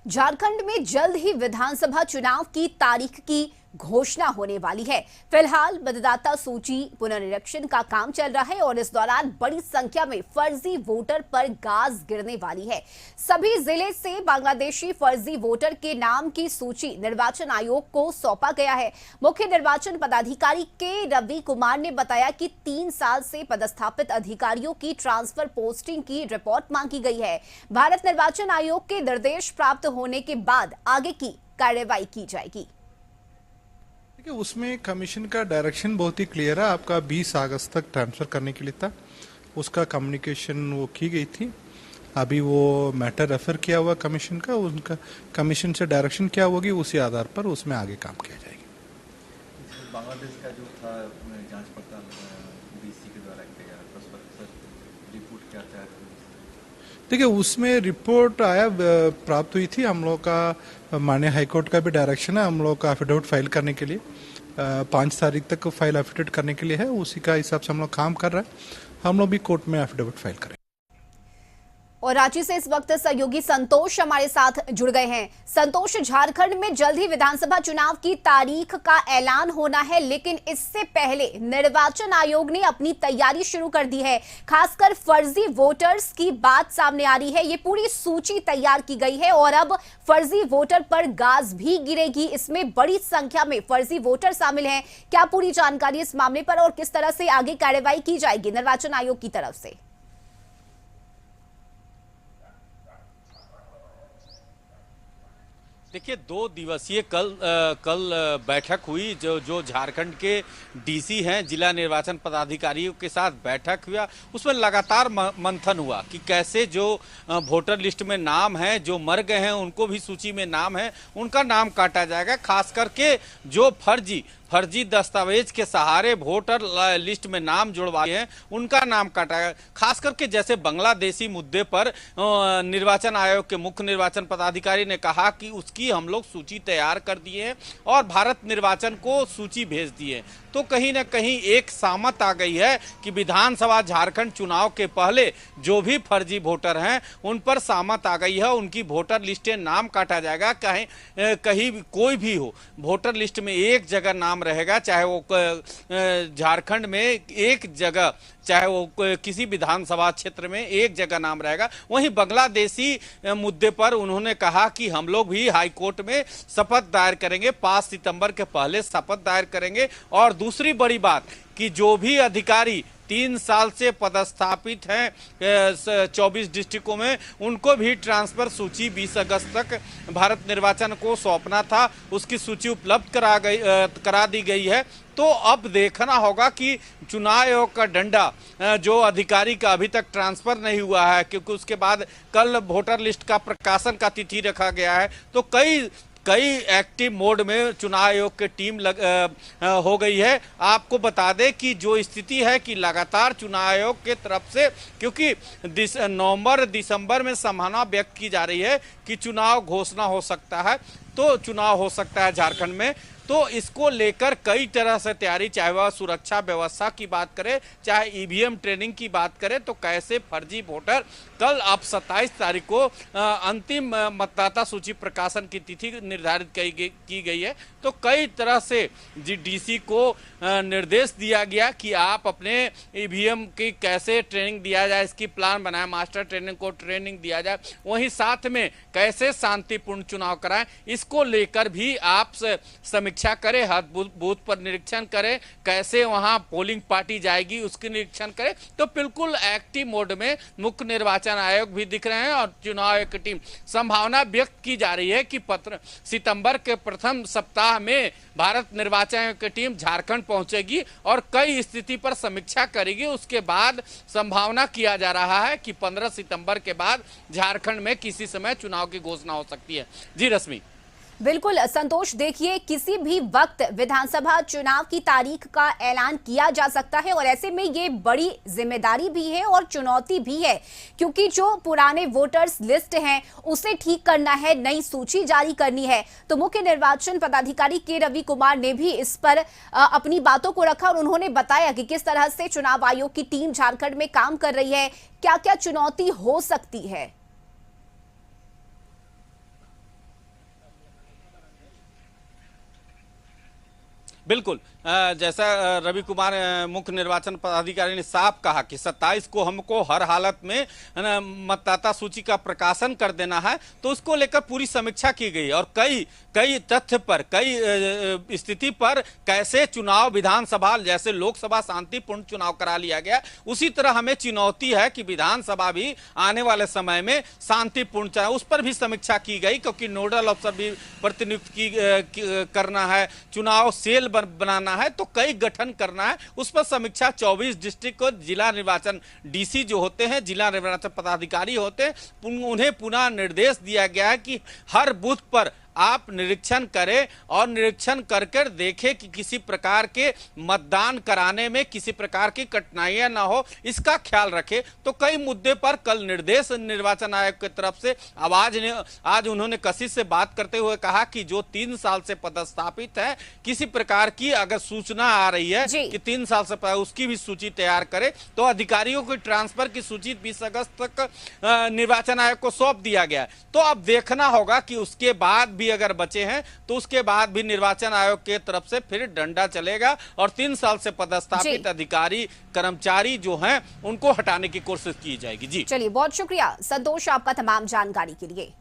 झारखंड में जल्द ही विधानसभा चुनाव की तारीख की घोषणा होने वाली है। फिलहाल मतदाता सूची पुनर्निरीक्षण का काम चल रहा है और इस दौरान बड़ी संख्या में फर्जी वोटर पर गाज गिरने वाली है। सभी जिले से बांग्लादेशी फर्जी वोटर के नाम की सूची निर्वाचन आयोग को सौंपा गया है। मुख्य निर्वाचन पदाधिकारी के रवि कुमार ने बताया कि 3 साल से पदस्थापित अधिकारियों की ट्रांसफर पोस्टिंग की रिपोर्ट मांगी गई है। भारत निर्वाचन आयोग के निर्देश प्राप्त होने के बाद आगे की कार्रवाई की जाएगी। देखिए, उसमें कमीशन का डायरेक्शन बहुत ही क्लियर है। आपका 20 अगस्त तक ट्रांसफर करने के लिए था, उसका कम्युनिकेशन वो की गई थी। अभी वो मैटर रेफर किया हुआ कमीशन का, उनका कमीशन से डायरेक्शन क्या होगी उसी आधार पर उसमें आगे काम किया जाएगा। बांग्लादेश का जो था जांच पड़ताल बीसी के द्वारा किया गया, 10% रिपोर्ट क्या था? देखिए, उसमें रिपोर्ट आया प्राप्त हुई थी। हम लोग का माननीय हाईकोर्ट का भी डायरेक्शन है हम लोग का एफिडेविट फाइल करने के लिए। 5 तारीख तक फाइल एफिडेविट करने के लिए है, उसी का हिसाब से हम लोग काम कर रहे हैं। हम लोग भी कोर्ट में एफिडेविट फाइल करें। और रांची से इस वक्त सहयोगी संतोष हमारे साथ जुड़ गए हैं। संतोष, झारखंड में जल्द ही विधानसभा चुनाव की तारीख का ऐलान होना है, लेकिन इससे पहले निर्वाचन आयोग ने अपनी तैयारी शुरू कर दी है। खासकर फर्जी वोटर्स की बात सामने आ रही है। ये पूरी सूची तैयार की गई है और अब फर्जी वोटर पर गाज भी गिरेगी। इसमें बड़ी संख्या में फर्जी वोटर शामिल हैं। क्या पूरी जानकारी इस मामले पर और किस तरह से आगे कार्रवाई की जाएगी निर्वाचन आयोग की तरफ से? देखिए, 2 दिवसीय कल बैठक हुई जो झारखंड के डीसी हैं, जिला निर्वाचन पदाधिकारियों के साथ बैठक हुआ। उसमें लगातार मंथन हुआ कि कैसे जो वोटर लिस्ट में नाम है, जो मर गए हैं उनको भी सूची में नाम है, उनका नाम काटा जाएगा। खास करके जो फर्जी दस्तावेज के सहारे वोटर लिस्ट में नाम जुड़वाए हैं उनका नाम काटा गया। खास करके जैसे बांग्लादेशी मुद्दे पर निर्वाचन आयोग के मुख्य निर्वाचन पदाधिकारी ने कहा कि उसकी हम लोग सूची तैयार कर दिए हैं और भारत निर्वाचन को सूची भेज दी है। तो कहीं ना कहीं एक सहमत आ गई है कि विधानसभा झारखंड चुनाव के पहले जो भी फर्जी वोटर हैं उन पर सहमत आ गई है, उनकी वोटर लिस्ट में नाम काटा जाएगा। कहीं कोई भी हो, वोटर लिस्ट में एक जगह नाम रहेगा, चाहे वो झारखंड में एक जगह, चाहे वो किसी विधानसभा क्षेत्र में एक जगह नाम रहेगा। वहीं बांग्लादेशी मुद्दे पर उन्होंने कहा कि हम लोग भी हाई कोर्ट में शपथ दायर करेंगे, 5 सितंबर के पहले शपथ दायर करेंगे। और दूसरी बड़ी बात कि जो भी अधिकारी 3 साल से पदस्थापित हैं 24 डिस्ट्रिक्टों में, उनको भी ट्रांसफर सूची 20 अगस्त तक भारत निर्वाचन को सौंपना था, उसकी सूची उपलब्ध करा दी गई है। तो अब देखना होगा कि चुनाव आयोग का डंडा जो अधिकारी का अभी तक ट्रांसफर नहीं हुआ है, क्योंकि उसके बाद कल वोटर लिस्ट का प्रकाशन का तिथि रखा गया है। तो कई एक्टिव मोड में चुनाव आयोग की टीम हो गई है। आपको बता दें कि जो स्थिति है कि लगातार चुनाव आयोग के तरफ से, क्योंकि नवंबर दिसंबर में संभावना व्यक्त की जा रही है कि चुनाव घोषणा हो सकता है, तो चुनाव हो सकता है झारखंड में। तो इसको लेकर कई तरह से तैयारी, चाहे वह सुरक्षा व्यवस्था की बात करें, चाहे ईवीएम ट्रेनिंग की बात करें, तो कैसे फर्जी वोटर, कल अब 27 तारीख को अंतिम मतदाता सूची प्रकाशन की तिथि निर्धारित की गई है। तो कई तरह से डीसी को निर्देश दिया गया कि आप अपने ईवीएम की कैसे ट्रेनिंग दिया जाए, इसकी प्लान बनाए, मास्टर ट्रेनिंग को ट्रेनिंग दिया जाए। वहीं साथ में कैसे शांतिपूर्ण चुनाव कराएं, इसको लेकर भी आप समीक्षा करें, हर बूथ पर निरीक्षण करें, कैसे वहां पोलिंग पार्टी जाएगी उसकी निरीक्षण करें। तो बिल्कुल एक्टिव मोड में मुख्य निर्वाचन आयोग भी दिख रहे हैं और चुनाव आयोग की टीम। संभावना व्यक्त की जा रही है कि सितंबर के प्रथम सप्ताह में भारत निर्वाचन आयोग की टीम झारखंड पहुंचेगी और कई स्थिति पर समीक्षा करेगी। उसके बाद संभावना किया जा रहा है कि 15 सितंबर के बाद झारखंड में किसी समय चुनाव की घोषणा हो सकती है। जी रश्मि। बिल्कुल संतोष, देखिए किसी भी वक्त विधानसभा चुनाव की तारीख का ऐलान किया जा सकता है और ऐसे में ये बड़ी जिम्मेदारी भी है और चुनौती भी है, क्योंकि जो पुराने वोटर्स लिस्ट हैं उसे ठीक करना है, नई सूची जारी करनी है। तो मुख्य निर्वाचन पदाधिकारी के रवि कुमार ने भी इस पर अपनी बातों को रखा और उन्होंने बताया कि किस तरह से चुनाव आयोग की टीम झारखंड में काम कर रही है, क्या क्या चुनौती हो सकती है। बिल्कुल जैसा रवि कुमार मुख्य निर्वाचन पदाधिकारी ने साफ कहा कि 27 को हमको हर हालत में मतदाता सूची का प्रकाशन कर देना है, तो उसको लेकर पूरी समीक्षा की गई और कई तथ्य पर, कई स्थिति पर कैसे चुनाव विधानसभा जैसे लोकसभा शांतिपूर्ण चुनाव करा लिया गया, उसी तरह हमें चुनौती है कि विधानसभा भी आने वाले समय में शांतिपूर्ण चाहे, उस पर भी समीक्षा की गई क्योंकि नोडल अफसर भी प्रतिनियुक्त करना है, चुनाव सेल बनाना है, तो कई गठन करना है, उस पर समीक्षा 24 डिस्ट्रिक्ट को जिला निर्वाचन डीसी जो होते हैं, जिला निर्वाचन पदाधिकारी होते हैं, उन्हें पुनः निर्देश दिया गया है कि हर बूथ पर आप निरीक्षण करें और निरीक्षण कर कर देखें कि किसी प्रकार के मतदान कराने में किसी प्रकार की कठिनाइयां ना हो, इसका ख्याल रखें। तो कई मुद्दे पर कल निर्देश निर्वाचन आयोग की तरफ से आज उन्होंने कशिश से बात करते हुए कहा कि जो 3 साल से पदस्थापित है, किसी प्रकार की अगर सूचना आ रही है कि 3 साल से उसकी भी सूची तैयार करे, तो अधिकारियों की ट्रांसफर की सूची 20 अगस्त तक निर्वाचन आयोग को सौंप दिया गया। तो अब देखना होगा कि उसके बाद भी अगर बचे हैं तो उसके बाद भी निर्वाचन आयोग के तरफ से फिर डंडा चलेगा और 3 साल से पदस्थापित अधिकारी कर्मचारी जो हैं उनको हटाने की कोशिश की जाएगी। जी चलिए, बहुत शुक्रिया संतोष आपका तमाम जानकारी के लिए।